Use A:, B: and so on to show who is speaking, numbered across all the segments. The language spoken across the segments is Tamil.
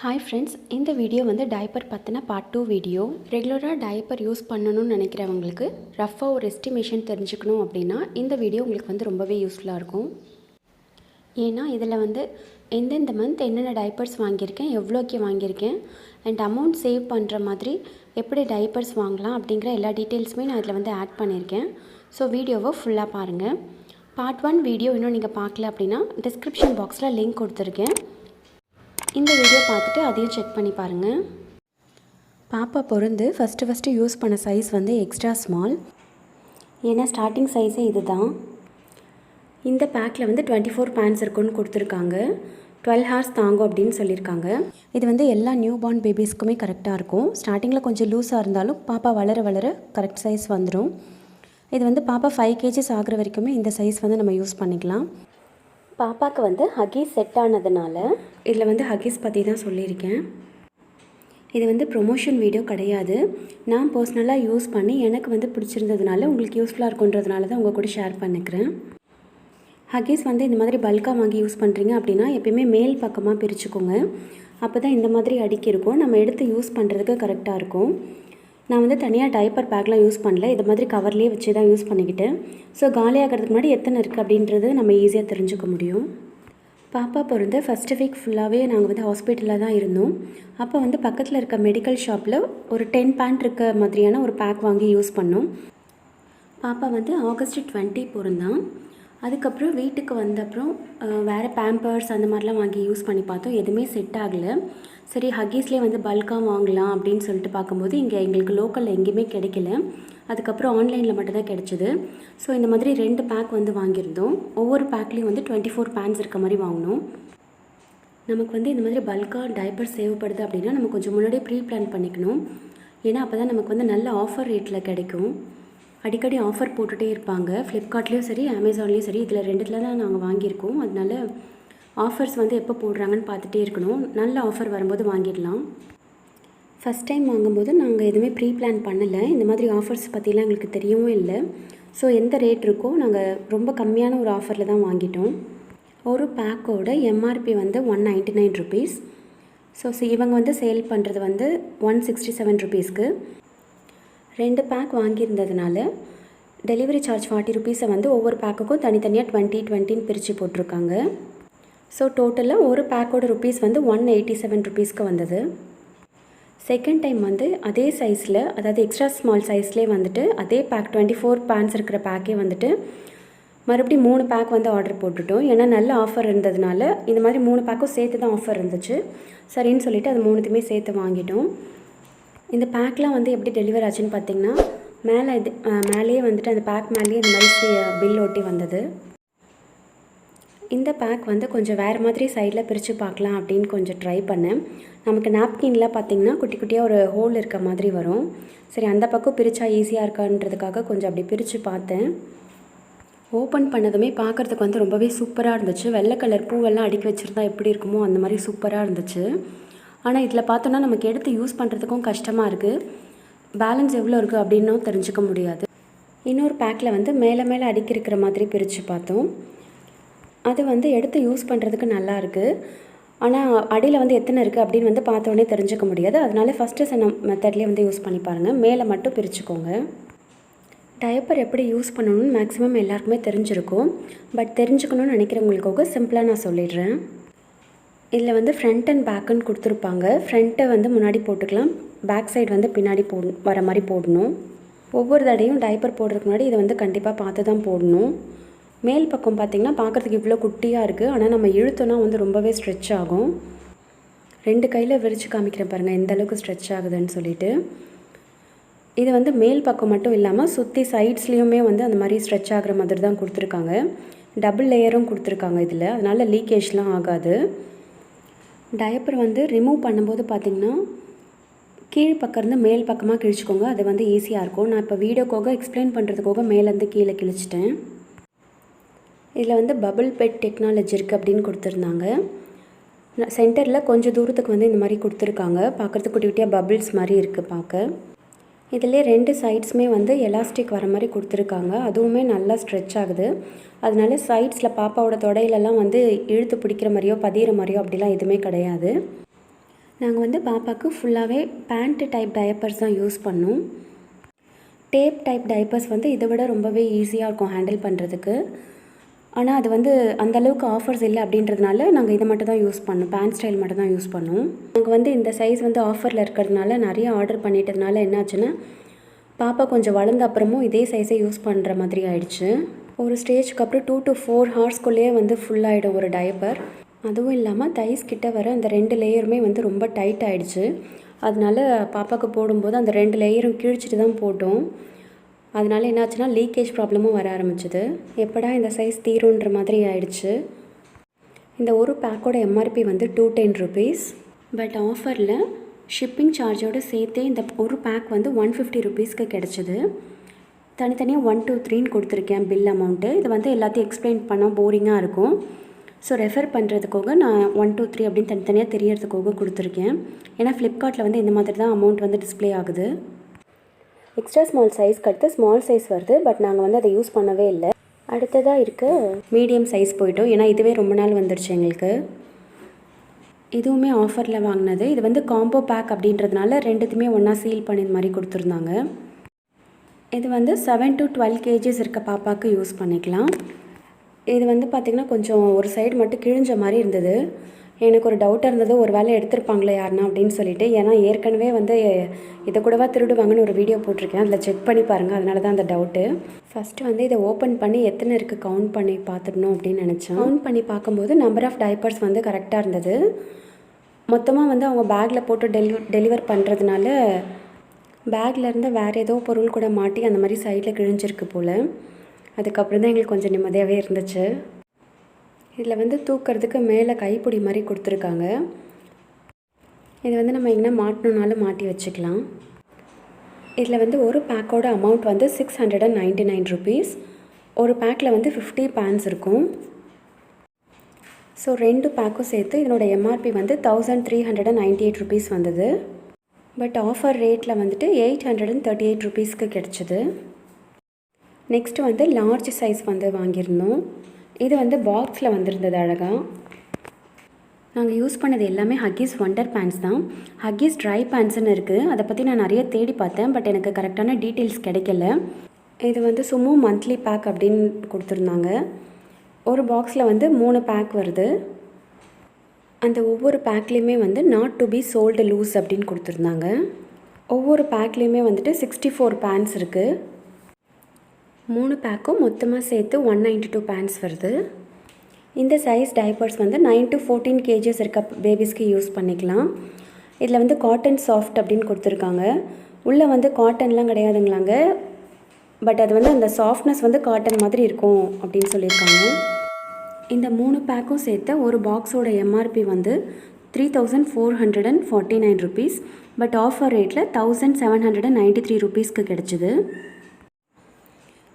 A: ஹாய் ஃப்ரெண்ட்ஸ், இந்த வீடியோ வந்து டைப்பர் பற்றின பார்ட் 2 வீடியோ. ரெகுலராக டைப்பர் யூஸ் பண்ணணும்னு நினைக்கிறவங்களுக்கு ரஃபாக ஒரு எஸ்டிமேஷன் தெரிஞ்சுக்கணும் அப்படின்னா இந்த வீடியோ உங்களுக்கு வந்து ரொம்பவே யூஸ்ஃபுல்லாக இருக்கும். ஏன்னா இதில் வந்து எந்தெந்த மந்த் என்னென்ன டைப்பர்ஸ் வாங்கியிருக்கேன், எவ்வளோக்கு வாங்கியிருக்கேன் அண்ட் அமௌண்ட் சேவ் பண்ணுற மாதிரி எப்படி டைப்பர்ஸ் வாங்கலாம் அப்படிங்கிற எல்லா டீட்டெயில்ஸுமே நான் இதில் வந்து ஆட் பண்ணியிருக்கேன். ஸோ வீடியோவை ஃபுல்லாக பாருங்கள். பார்ட் 1 வீடியோ இன்னும் நீங்கள் பார்க்கல அப்படின்னா டிஸ்கிரிப்ஷன் பாக்ஸில் லிங்க் கொடுத்துருக்கேன். இந்த வீடியோ பார்த்துட்டு அதையும் செக் பண்ணி பாருங்கள். பாப்பா பிறந்து ஃபஸ்ட்டு யூஸ் பண்ண சைஸ் வந்து எக்ஸ்ட்ரா ஸ்மால். ஏன்னா ஸ்டார்டிங் சைஸே இது தான். இந்த பேக்கில் வந்து 24 பேண்ட்ஸ் இருக்குன்னு கொடுத்துருக்காங்க. 12 ஹார்ஸ் தாங்கும் அப்படின்னு சொல்லியிருக்காங்க. இது வந்து எல்லா நியூ பார்ன் பேபிஸ்க்குமே கரெக்டாக இருக்கும். ஸ்டார்டிங்கில் கொஞ்சம் லூஸாக இருந்தாலும் பாப்பா வளர வளர கரெக்ட் சைஸ் வந்துடும். இது வந்து பாப்பா 5 kgs ஆகிற வரைக்குமே இந்த சைஸ் வந்து நம்ம யூஸ் பண்ணிக்கலாம். பாப்பாவுக்கு வந்து ஹக்கீஸ் செட் ஆனதுனால இதில் வந்து ஹக்கீஸ் பற்றி தான் சொல்லியிருக்கேன். இது வந்து ப்ரொமோஷன் வீடியோ கிடையாது. நான் பர்சனலாக யூஸ் பண்ணி எனக்கு வந்து பிடிச்சிருந்ததுனால உங்களுக்கு யூஸ்ஃபுல்லாக இருக்குன்றதுனால தான் உங்கள் கூட ஷேர் பண்ணிக்கிறேன். ஹக்கீஸ் வந்து இந்த மாதிரி பல்காக வாங்கி யூஸ் பண்ணுறீங்க அப்படின்னா எப்பயுமே மேல் பக்கமாக பிரிச்சுக்கோங்க. அப்போ தான் இந்த மாதிரி அடுக்கி இருக்கும், நம்ம எடுத்து யூஸ் பண்ணுறதுக்கு கரெக்டாக இருக்கும். நான் வந்து தனியாக டைப்பர் பேக்லாம் யூஸ் பண்ணல, இது மாதிரி கவர்லேயே வச்சு தான் யூஸ் பண்ணிக்கிட்டேன். ஸோ காலியாகிறதுக்கு முன்னாடி எத்தனை இருக்குது அப்படின்றது நம்ம ஈஸியாக தெரிஞ்சுக்க முடியும். பாப்பா பிறந்த ஃபஸ்ட்டு வீக் ஃபுல்லாகவே நாங்கள் வந்து ஹாஸ்பிட்டலில் தான் இருந்தோம். அப்போ வந்து பக்கத்தில் இருக்க மெடிக்கல் ஷாப்பில் ஒரு 10 பேண்ட் இருக்க மாதிரியான ஒரு பேக் வாங்கி யூஸ் பண்ணோம். பாப்பா வந்து ஆகஸ்ட் 20 பிறந்தான். அதுக்கப்புறம் வீட்டுக்கு வந்த அப்புறம் வேறு பேம்பர்ஸ் அந்த மாதிரிலாம் வாங்கி யூஸ் பண்ணி பார்த்தோம், எதுவுமே செட் ஆகலை. சரி ஹக்கீஸ்லேயே வந்து பல்காக வாங்கலாம் அப்படின்னு சொல்லிட்டு பார்க்கும்போது இங்கே எங்களுக்கு லோக்கலில் எங்கேயுமே கிடைக்கல. அதுக்கப்புறம் ஆன்லைனில் மட்டும்தான் கிடச்சிது. ஸோ இந்த மாதிரி 2 பேக் வந்து வாங்கியிருந்தோம். ஒவ்வொரு பேக்லேயும் வந்து 24 பேண்ட்ஸ் இருக்க மாதிரி வாங்கினோம். நமக்கு வந்து இந்த மாதிரி பல்காக டைப்பர் தேவைப்படுது அப்படின்னா நம்ம கொஞ்சம் முன்னாடியே ப்ரீ பிளான் பண்ணிக்கணும். ஏன்னா அப்போ தான் நமக்கு வந்து நல்ல ஆஃபர் ரேட்டில் கிடைக்கும். அடிக்கடி ஆஃபர் போட்டுகிட்டே இருப்பாங்க. ஃப்ளிப்கார்ட்லேயும் சரி அமேசான்லேயும் சரி, இதில் 2 தான் நாங்கள் வாங்கியிருக்கோம். அதனால ஆஃபர்ஸ் வந்து எப்போ போடுறாங்கன்னு பார்த்துட்டே இருக்கணும். நல்ல ஆஃபர் வரும்போது வாங்கிடலாம். ஃபஸ்ட் டைம் வாங்கும்போது நாங்கள் எதுவுமே ப்ரீ பிளான் பண்ணலை. இந்த மாதிரி ஆஃபர்ஸ் பற்றிலாம் எங்களுக்கு தெரியவும் இல்லை. ஸோ எந்த ரேட் இருக்கோ நாங்கள் ரொம்ப கம்மியான ஒரு ஆஃபரில் தான் வாங்கிட்டோம். ஒரு பேக்கோட எம்ஆர்பி வந்து 199 ருபீஸ். ஸோ இவங்க வந்து சேல் பண்ணுறது வந்து 167 ருபீஸ்க்கு. 2 பேக் வாங்கியிருந்ததுனால டெலிவரி சார்ஜ் 40 ருபீஸை வந்து ஒவ்வொரு பேக்குக்கும் தனித்தனியாக 20 பிரித்து போட்டிருக்காங்க. ஸோ டோட்டலாக ஒரு பேக்கோட ருபீஸ் வந்து 187 ருபீஸ்க்கு வந்தது. செகண்ட் டைம் வந்து அதே சைஸில், அதாவது எக்ஸ்ட்ரா ஸ்மால் சைஸ்லேயே வந்துட்டு அதே பேக் 24 பேண்ட்ஸ் இருக்கிற பேக்கே வந்துட்டு மறுபடியும் 3 பேக் வந்து ஆர்டர் போட்டுட்டோம். ஏன்னா நல்ல ஆஃபர் இருந்ததுனால இந்த மாதிரி 3 பேக்கும் சேர்த்து தான் ஆஃபர் இருந்துச்சு. சரின்னு சொல்லிவிட்டு அது 3த்தையுமே சேர்த்து வாங்கிட்டோம். இந்த பேக்லாம் வந்து எப்படி டெலிவர் ஆச்சுன்னு பார்த்திங்கன்னா மேலேயே வந்துட்டு அந்த பேக் மேலேயே இந்த மாதிரி பில் ஒட்டி வந்தது. இந்த பேக் வந்து கொஞ்சம் வேறு மாதிரி சைடில் பிரித்து பார்க்கலாம் அப்படின்னு கொஞ்சம் ட்ரை பண்ணேன். நமக்கு நாப்கின்லாம் பார்த்திங்கன்னா குட்டி குட்டியாக ஒரு ஹோல் இருக்க மாதிரி வரும். சரி அந்த பக்கம் பிரித்தா ஈஸியாக இருக்கான்றதுக்காக கொஞ்சம் அப்படி பிரித்து பார்த்தேன். ஓப்பன் பண்ணதுமே பார்க்குறதுக்கு வந்து ரொம்பவே சூப்பராக இருந்துச்சு. வெள்ளை கலர் பூவெல்லாம் அடுக்கி வச்சுருந்தா எப்படி இருக்குமோ அந்த மாதிரி சூப்பராக இருந்துச்சு. ஆனால் இதில் பார்த்தோன்னா நமக்கு எடுத்து யூஸ் பண்ணுறதுக்கும் கஷ்டமாக இருக்குது. பேலன்ஸ் எவ்வளோ இருக்குது அப்படின்னும் தெரிஞ்சுக்க முடியாது. இன்னொரு பேக்கில் வந்து மேலே அடுக்கி இருக்கிற மாதிரி பிரித்து பார்த்தோம். அது வந்து எடுத்து யூஸ் பண்ணுறதுக்கு நல்லா இருக்குது. ஆனால் அடியில் வந்து எத்தனை இருக்குது அப்படின்னு வந்து பார்த்தோன்னே தெரிஞ்சுக்க முடியாது. அதனால ஃபஸ்ட்டு சொன்ன மெத்தட்லேயே வந்து யூஸ் பண்ணி பாருங்கள். மேலே மட்டும் பிரிச்சுக்கோங்க. டைப்பர் எப்படி யூஸ் பண்ணணும்னு மேக்ஸிமம் எல்லாருக்குமே தெரிஞ்சிருக்கும். பட் தெரிஞ்சுக்கணும்னு நினைக்கிறவங்களுக்காக சிம்பிளாக நான் சொல்லிடுறேன். இதில் வந்து ஃப்ரண்ட் அண்ட் பேக்குன்னு கொடுத்துருப்பாங்க. ஃப்ரண்ட்டை வந்து முன்னாடி போட்டுக்கலாம், பேக் சைடு வந்து பின்னாடி வர மாதிரி போடணும். ஒவ்வொரு தடையும் டைப்பர் போடுறதுக்கு முன்னாடி இதை வந்து கண்டிப்பாக பார்த்து தான் போடணும். மேல் பக்கம் பார்த்திங்கன்னா பார்க்குறதுக்கு இவ்வளோ குட்டியாக இருக்குது, ஆனால் நம்ம இழுத்தோன்னா வந்து ரொம்பவே ஸ்ட்ரெச் ஆகும். 2 கையில் விரித்து காமிக்கிறேன் பாருங்கள் எந்த அளவுக்கு ஸ்ட்ரெச் ஆகுதுன்னு சொல்லிட்டு. இது வந்து மேல் பக்கம் மட்டும் இல்லாமல் சுற்றி சைட்ஸ்லேயுமே வந்து அந்த மாதிரி ஸ்ட்ரெச் ஆகிற மாதிரி தான் கொடுத்துருக்காங்க. டபுள் லேயரும் கொடுத்துருக்காங்க இதில், அதனால் லீக்கேஜ்லாம் ஆகாது. டைப்பர் வந்து ரிமூவ் பண்ணும்போது பார்த்திங்கன்னா கீழ் பக்கம் இருந்து மேல் பக்கமாக கிழிச்சிக்கோங்க. அது வந்து ஈஸியாக இருக்கும். நான் இப்போ வீடியோக்காக எக்ஸ்பிளைன் பண்ணுறதுக்காக மேலேருந்து கீழே கிழிச்சிட்டேன். இதில் வந்து பபிள் பெட் டெக்னாலஜி இருக்குது அப்படின்னு கொடுத்துருந்தாங்க. சென்டரில் கொஞ்சம் தூரத்துக்கு வந்து இந்த மாதிரி கொடுத்துருக்காங்க. பார்க்குறதுக்கு குட்டி குட்டியாக பபிள்ஸ் மாதிரி இருக்குது பார்க்க. இதிலே 2 சைட்ஸுமே வந்து எலாஸ்டிக் வர மாதிரி கொடுத்துருக்காங்க. அதுவுமே நல்லா ஸ்ட்ரெச் ஆகுது. அதனால சைட்ஸில் பாப்பாவோட தொடையிலலாம் வந்து இழுத்து பிடிக்கிற மாதிரியோ பதிகிற மாதிரியோ அப்படிலாம் எதுவுமே கிடையாது. நாங்கள் வந்து பாப்பாவுக்கு ஃபுல்லாகவே பேண்ட்டு டைப் டயப்பர்ஸ் தான் யூஸ் பண்ணோம். டேப் டைப் டயப்பர்ஸ் வந்து இதை விட ரொம்பவே ஈஸியாக இருக்கும் ஹேண்டில் பண்ணுறதுக்கு. ஆனால் அது வந்து அந்தளவுக்கு ஆஃபர்ஸ் இல்லை அப்படின்றதுனால நாங்கள் இதை மட்டும் தான் யூஸ் பண்ணோம். பேண்ட் ஸ்டைல் மட்டும் தான் யூஸ் பண்ணோம். நாங்கள் வந்து இந்த சைஸ் வந்து ஆஃபரில் இருக்கிறதுனால நிறைய ஆர்டர் பண்ணிட்டதுனால என்னாச்சுன்னா பாப்பா கொஞ்சம் வளர்ந்த அப்புறமும் இதே சைஸை யூஸ் பண்ணுற மாதிரி ஆயிடுச்சு. ஒரு ஸ்டேஜ்க்கு அப்புறம் 2 to 4 ஹார்ஸ்க்குள்ளேயே வந்து ஃபுல்லாகிடும் ஒரு டயப்பர். அதுவும் இல்லாமல் தைஸ் கிட்ட வர அந்த 2 லேயருமே வந்து ரொம்ப டைட் ஆகிடுச்சு. அதனால பாப்பாவுக்கு போடும்போது அந்த 2 லேயரும் கிழிச்சிட்டு தான் போட்டோம். அதனால என்னாச்சுன்னா லீக்கேஜ் ப்ராப்ளமும் வர ஆரம்பிச்சிது. எப்படா இந்த சைஸ் தீருன்ற மாதிரி ஆயிடுச்சு. இந்த ஒரு பேக்கோட எம்ஆர்பி வந்து 210 rupees. பட் ஆஃபரில் ஷிப்பிங் சார்ஜோடு சேர்த்தே இந்த ஒரு பேக் வந்து 150 rupeesக்கு கிடச்சிது. தனித்தனியாக 1 to 3ன்னு கொடுத்துருக்கேன் பில் அமௌண்ட்டு. இது வந்து எல்லாத்தையும் எக்ஸ்பிளைன் பண்ணால் போரிங்காக இருக்கும். ஸோ ரெஃபர் பண்ணுறதுக்காக நான் 1 to 3 அப்படின்னு தனித்தனியாக தெரியறதுக்காக கொடுத்துருக்கேன். ஏன்னா ஃப்ளிப்கார்ட்டில் வந்து இந்த மாதிரி தான் அமௌண்ட் வந்து டிஸ்பிளே ஆகுது. எக்ஸ்ட்ரா ஸ்மால் சைஸ்க்கு அடுத்து ஸ்மால் சைஸ் வருது. பட் நாங்கள் வந்து அதை யூஸ் பண்ணவே இல்லை. அடுத்ததாக இருக்க மீடியம் சைஸ் போயிட்டோம். ஏன்னா இதுவே ரொம்ப நாள் வந்துடுச்சு எங்களுக்கு. இதுவுமே ஆஃபரில் வாங்கினது. இது வந்து காம்போ பேக் அப்படின்றதுனால ரெண்டுத்துமே ஒன்றா சீல் பண்ணி இந்த மாதிரி கொடுத்துருந்தாங்க. இது வந்து 7 to 12 kgs இருக்க பாப்பாவுக்கு யூஸ் பண்ணிக்கலாம். இது வந்து பார்த்திங்கன்னா கொஞ்சம் ஒரு சைடு மட்டும் கிழிஞ்ச மாதிரி இருந்தது. எனக்கு ஒரு டவுட்டாக இருந்தது, ஒரு வேளை எடுத்திருப்பாங்களே யாருன்னா அப்படின்னு சொல்லிட்டு. ஏன்னா ஏற்கனவே வந்து இதை கூடவா திருடுவாங்கன்னு ஒரு வீடியோ போட்டிருக்கேன். அதில் செக் பண்ணி பாருங்கள். அதனால தான் அந்த டவுட்டு. ஃபஸ்ட்டு வந்து இதை ஓப்பன் பண்ணி எத்தனை இருக்குது கவுண்ட் பண்ணி பார்த்துடணும் அப்படின்னு நினச்சேன். கவுண்ட் பண்ணி பார்க்கும்போது நம்பர் ஆஃப் டைப்பர்ஸ் வந்து கரெக்டாக இருந்தது. மொத்தமாக வந்து அவங்க பேக்கில் போட்டு டெலிவர் பண்ணுறதுனால பேக்கில் இருந்து வேறு ஏதோ பொருள் கூட மாட்டி அந்த மாதிரி சைடில் கிழிஞ்சிருக்கு போல். அதுக்கப்புறம் தான் எங்களுக்கு கொஞ்சம் நிம்மதியாகவே இருந்துச்சு. இதில் வந்து தூக்கிறதுக்கு மேலே கைப்பிடி மாதிரி கொடுத்துருக்காங்க. இது வந்து நம்ம எங்கன்னா மாட்டணுன்னாலும் மாட்டி வச்சுக்கலாம். இதில் வந்து ஒரு பேக்கோட அமௌண்ட் வந்து 699 rupees. ஒரு பேக்கில் வந்து 50 pants இருக்கும். ஸோ 2 பேக்கும் சேர்த்து இதனோட எம்ஆர்பி வந்து 1398 rupees வந்தது. பட் ஆஃபர் ரேட்டில் வந்துட்டு 838 rupeesக்கு கிடச்சிது. நெக்ஸ்ட்டு வந்து லார்ஜ் சைஸ் வந்து வாங்கியிருந்தோம். இது வந்து பாக்ஸில் வந்திருந்தது அழகாக. நாங்கள் யூஸ் பண்ணது எல்லாமே ஹக்கீஸ் ஒண்டர் பேண்ட்ஸ் தான். ஹக்கீஸ் ட்ரை பேண்ட்ஸ்னு இருக்குது. அதை பற்றி நான் நிறைய தேடி பார்த்தேன். பட் எனக்கு கரெக்டான டீட்டெயில்ஸ் கிடைக்கல. இது வந்து சும்மா மந்த்லி பேக் அப்படின்னு கொடுத்துருந்தாங்க. ஒரு பாக்ஸில் வந்து 3 பேக் வருது. அந்த ஒவ்வொரு பேக்லேயுமே வந்து not to be sold loose அப்படின்னு கொடுத்துருந்தாங்க. ஒவ்வொரு பேக்லேயுமே வந்துட்டு 64 பேண்ட்ஸ் இருக்குது. 3 பேக்கும் மொத்தமாக சேர்த்து 192 pants வருது. இந்த சைஸ் டைப்பர்ஸ் வந்து 9 to 14 kgs இருக்க பேபிஸ்க்கு யூஸ் பண்ணிக்கலாம். இதில் வந்து காட்டன் சாஃப்ட் அப்படின்னு கொடுத்துருக்காங்க. உள்ளே வந்து காட்டன்லாம் கிடையாதுங்களாங்க. பட் அது வந்து அந்த சாஃப்ட்னஸ் வந்து காட்டன் மாதிரி இருக்கும் அப்படின்னு சொல்லியிருக்காங்க. இந்த 3 பேக்கும் சேர்த்து ஒரு பாக்ஸோட எம்ஆர்பி வந்து 3449 rupees. பட் ஆஃபர் ரேட்டில் 1793 rupeesக்கு கிடச்சிது.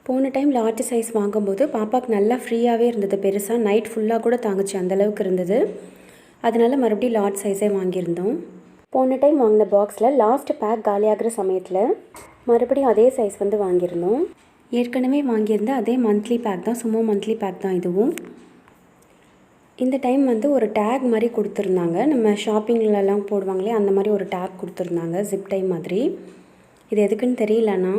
A: போன டைம் லார்ஜ் சைஸ் வாங்கும்போது பாப்பாவுக்கு நல்லா ஃப்ரீயாகவே இருந்தது. பெருசாக நைட் ஃபுல்லாக கூட தாங்குச்சு, அந்தளவுக்கு இருந்தது. அதனால் மறுபடியும் லார்ஜ் சைஸே வாங்கியிருந்தோம். போன டைம் வாங்கின பாக்ஸில் லாஸ்ட் பேக் காலியாகிற சமயத்தில் மறுபடியும் அதே சைஸ் வந்து வாங்கியிருந்தோம். ஏற்கனவே வாங்கியிருந்த அதே மந்த்லி பேக் தான், சும்மா மந்த்லி பேக் தான் இதுவும். இந்த டைம் வந்து ஒரு டேக் மாதிரி கொடுத்துருந்தாங்க. நம்ம ஷாப்பிங்லலாம் போடுவாங்களே அந்த மாதிரி ஒரு டேக் கொடுத்துருந்தாங்க, ஜிப் டைம் மாதிரி. இது எதுக்குன்னு தெரியலண்ணா.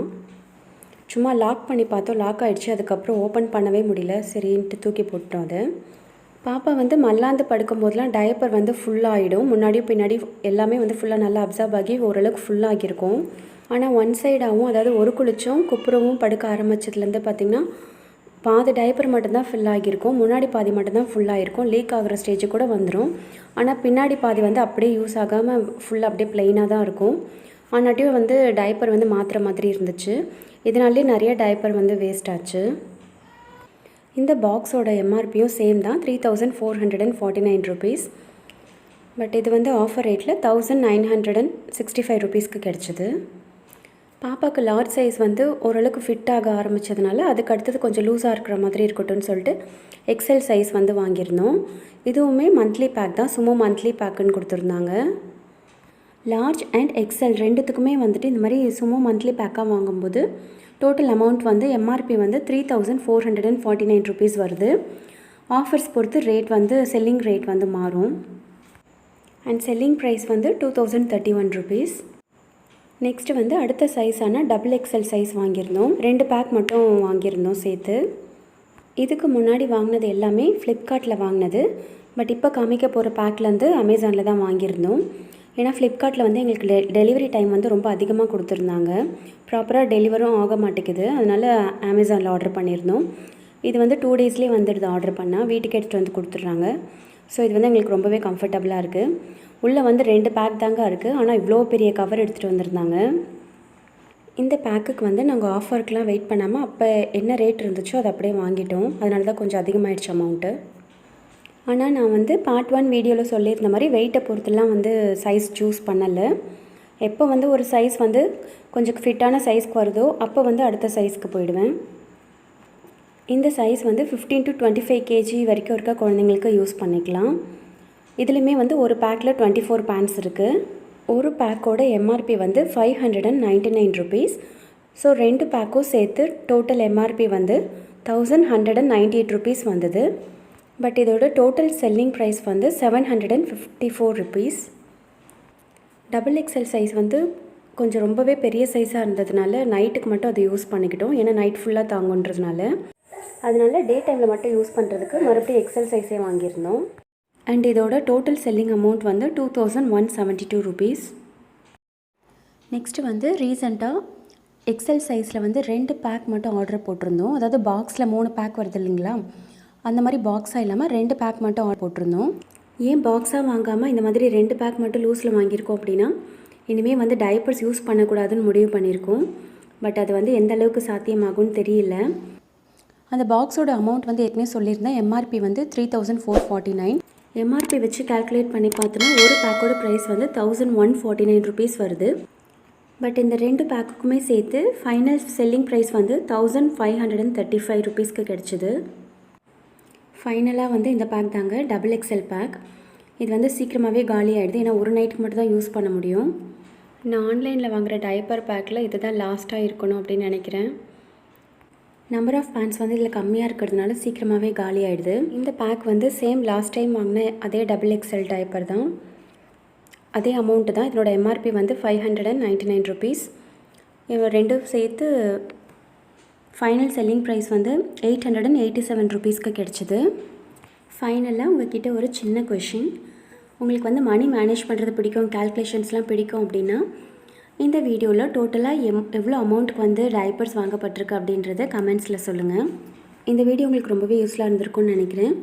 A: சும்மா லாக் பண்ணி பார்த்தோம், லாக் ஆகிடுச்சு. அதுக்கப்புறம் ஓப்பன் பண்ணவே முடியல. சரின்ட்டு தூக்கி போட்டோம். அது பாப்பா வந்து மல்லாந்து படுக்கும்போதெலாம் டயப்பர் வந்து ஃபுல்லாகிடும். முன்னாடியும் பின்னாடி எல்லாமே வந்து ஃபுல்லாக நல்லா அப்சர்வ் ஆகி ஓரளவுக்கு ஃபுல்லாகிருக்கும். ஆனால் ஒன் சைடாகவும், அதாவது ஒரு குளிச்சும் குப்புறவும் படுக்க ஆரம்பிச்சதுலேருந்து பார்த்திங்கன்னா பாதி டயப்பர் மட்டும்தான் ஃபில் ஆகியிருக்கும். முன்னாடி பாதி மட்டும்தான் ஃபுல்லாகிருக்கும். லீக் ஆகிற ஸ்டேஜு கூட வந்துடும். ஆனால் பின்னாடி பாதி வந்து அப்படியே யூஸ் ஆகாமல் ஃபுல்லாக அப்படியே ப்ளெயினாக தான் இருக்கும். ஆனாட்டியும் வந்து டயப்பர் வந்து மாற்றுற மாதிரி இருந்துச்சு. இதனாலே நிறைய டயப்பர் வந்து வேஸ்ட் ஆச்சு. இந்த பாக்ஸோட எம்ஆர்பியும் சேம் தான், 3449 rupees. பட் இது வந்து ஆஃபர் ரேட்டில் 1965 rupeesக்கு கிடச்சிது. பாப்பாவுக்கு லார்ஜ் சைஸ் வந்து ஓரளவுக்கு ஃபிட் ஆக ஆரம்பித்ததுனால அதுக்கு அடுத்தது கொஞ்சம் லூஸாக இருக்கிற மாதிரி இருக்கட்டும்னு சொல்லிட்டு எக்ஸல் சைஸ் வந்து வாங்கியிருந்தோம். இதுவுமே மந்த்லி பேக் தான், சும்மா மந்த்லி பேக்குன்னு கொடுத்துருந்தாங்க. லார்ஜ் அண்ட் எக்ஸல் ரெண்டுத்துக்குமே வந்துட்டு இந்த மாதிரி சும்மா மந்த்லி பேக்காக வாங்கும்போது டோட்டல் அமௌண்ட் வந்து எம்ஆர்பி வந்து 3449 rupees வருது. ஆஃபர்ஸ் பொறுத்து ரேட் வந்து செல்லிங் ரேட் வந்து மாறும். அண்ட் செல்லிங் ப்ரைஸ் வந்து 2031 ருபீஸ். நெக்ஸ்ட்டு வந்து அடுத்த சைஸான டபுள் எக்ஸல் சைஸ் வாங்கியிருந்தோம். 2 பேக் மட்டும் வாங்கியிருந்தோம் சேர்த்து. இதுக்கு முன்னாடி வாங்கினது எல்லாமே ஃப்ளிப்கார்ட்டில் வாங்கினது. பட் இப்போ காமிக்க போகிற பேக்லேருந்து அமேசானில் தான் வாங்கியிருந்தோம். ஏன்னா ஃப்ளிப்கார்ட்டில் வந்து எங்களுக்கு டெலிவரி டைம் வந்து ரொம்ப அதிகமாக கொடுத்துருந்தாங்க. ப்ராப்பராக டெலிவரும் ஆக மாட்டேங்குது. அதனால் அமேசானில் ஆர்டர் பண்ணியிருந்தோம். இது வந்து 2 டேஸ்லேயே வந்துடுது. ஆர்டர் பண்ணால் வீட்டுக்கு எடுத்துகிட்டு வந்து கொடுத்துட்றாங்க. ஸோ இது வந்து எங்களுக்கு ரொம்பவே கம்ஃபர்டபுளாக இருக்குது. உள்ளே வந்து 2 பேக் தாங்க இருக்குது. ஆனால் இவ்வளோ பெரிய கவர் எடுத்துகிட்டு வந்திருந்தாங்க. இந்த பேக்குக்கு வந்து நாங்கள் ஆஃபருக்கெலாம் வெயிட் பண்ணாமல் அப்போ என்ன ரேட் இருந்துச்சோ அதை அப்படியே வாங்கிட்டோம். அதனால தான் கொஞ்சம் அதிகமாகிடுச்சு அமௌண்ட்டு. ஆனால் நான் வந்து பார்ட் 1 வீடியோவில் சொல்லியிருந்த மாதிரி வெயிட்டை பொறுத்துலாம் வந்து சைஸ் சூஸ் பண்ணலை. எப்போ வந்து ஒரு சைஸ் வந்து கொஞ்சம் ஃபிட்டான சைஸ்க்கு வருதோ அப்போ வந்து அடுத்த சைஸ்க்கு போயிடுவேன். இந்த சைஸ் வந்து 15 to 25 kg வரைக்கும் இருக்க குழந்தைங்களுக்கு யூஸ் பண்ணிக்கலாம். இதுலேயுமே வந்து ஒரு பேக்கில் 24 பேண்ட்ஸ் இருக்குது. ஒரு பேக்கோட எம்ஆர்பி வந்து 599 ருபீஸ். ஸோ 2 பேக்கும் சேர்த்து டோட்டல் எம்ஆர்பி வந்து 1198 ருபீஸ் வந்தது. பட் இதோட டோட்டல் செல்லிங் ப்ரைஸ் வந்து 754 ருபீஸ். டபுள் எக்ஸல் சைஸ் வந்து கொஞ்சம் ரொம்பவே பெரிய சைஸாக இருந்ததுனால நைட்டுக்கு மட்டும் அதை யூஸ் பண்ணிக்கிட்டோம். ஏன்னா நைட் ஃபுல்லாக தாங்குன்றதுனால. அதனால டே டைமில் மட்டும் யூஸ் பண்ணுறதுக்கு மறுபடியும் எக்ஸல் சைஸே வாங்கியிருந்தோம். அண்ட் இதோட டோட்டல் செல்லிங் அமௌண்ட் வந்து 2172 ருபீஸ். நெக்ஸ்ட்டு வந்து ரீசெண்டாக எக்ஸல் சைஸில் வந்து 2 பேக் மட்டும் ஆர்டர் போட்டிருந்தோம். அதாவது பாக்ஸில் 3 பேக் வருது இல்லைங்களா, அந்த மாதிரி பாக்ஸாக இல்லாமல் 2 பேக் மட்டும் ஆர்டர் போட்டிருந்தோம். ஏன் பாக்ஸாக வாங்காமல் இந்த மாதிரி 2 பேக் மட்டும் லூஸில் வாங்கியிருக்கோம் அப்படின்னா, இனிமேல் வந்து டைப்பர்ஸ் யூஸ் பண்ணக்கூடாதுன்னு முடிவு பண்ணியிருக்கோம். பட் அது வந்து எந்த அளவுக்கு சாத்தியமாகும்னு தெரியல. அந்த பாக்ஸோட அமௌண்ட் வந்து ஏற்கனவே சொல்லியிருந்தேன். எம்ஆர்பி வந்து 3449. எம்ஆர்பி வச்சு கால்குலேட் பண்ணி பார்த்தோன்னா ஒரு பேக்கோட ப்ரைஸ் வந்து 1149 ருபீஸ் வருது. பட் இந்த 2 பேக்குக்குமே சேர்த்து ஃபைனல் செல்லிங் ப்ரைஸ் வந்து 1535 ருபீஸ்க்கு கிடச்சிது. ஃபைனலாக வந்து இந்த பேக் தாங்க டபுள் எக்ஸல் பேக். இது வந்து சீக்கிரமாகவே காலி ஆகிடுது. ஏன்னா ஒரு நைட்டுக்கு மட்டும் தான் யூஸ் பண்ண முடியும். நான் ஆன்லைனில் வாங்குகிற டைப்பர் பேக்கில் இது தான் லாஸ்ட்டாக இருக்கணும் அப்படின்னு நினைக்கிறேன். நம்பர் ஆஃப் பேண்ட்ஸ் வந்து இதில் கம்மியாக இருக்கிறதுனால சீக்கிரமாகவே காலி ஆகிடுது. இந்த பேக் வந்து சேம் லாஸ்ட் டைம் வாங்கின அதே டபுள் எக்ஸல் டைப்பர் தான், அதே அமௌண்ட்டு தான். இதனோட எம்ஆர்பி வந்து 599 ருபீஸ். ரெண்டும் சேர்த்து ஃபைனல் செல்லிங் ப்ரைஸ் வந்து 887 ருபீஸ்க்கு கிடச்சிது. ஃபைனலாக உங்கள்கிட்ட ஒரு சின்ன கொஷின். உங்களுக்கு வந்து மணி மேனேஜ் பண்ணுறது பிடிக்கும், கால்குலேஷன்ஸ்லாம் பிடிக்கும் அப்படின்னா இந்த வீடியோவில் டோட்டலாக எவ்வளோ அமௌண்ட்டுக்கு வந்து டைப்பர்ஸ் வாங்கப்பட்டிருக்கு அப்படின்றத கமெண்ட்ஸில் சொல்லுங்கள். இந்த வீடியோ உங்களுக்கு ரொம்பவே யூஸ்ஃபுல்லாக இருந்திருக்கும்னு நினைக்கிறேன்.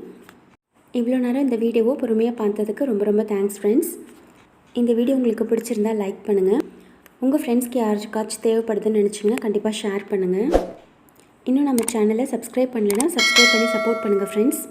A: இவ்வளோ நேரம் இந்த வீடியோவை பொறுமையாக பார்த்ததுக்கு ரொம்ப ரொம்ப தேங்க்ஸ் ஃப்ரெண்ட்ஸ். இந்த வீடியோ உங்களுக்கு பிடிச்சிருந்தால் லைக் பண்ணுங்கள். உங்கள் ஃப்ரெண்ட்ஸ்க்கு யாருக்காச்சும் தேவைப்படுதுன்னு நினச்சிங்கன்னா கண்டிப்பாக ஷேர் பண்ணுங்கள். இன்னும் நம்ம சேனலை சப்ஸ்கிரைப் பண்ணலைன்னா சப்ஸ்கிரைப் பண்ணி சப்போர்ட் பண்ணுங்கள் ஃப்ரெண்ட்ஸ்.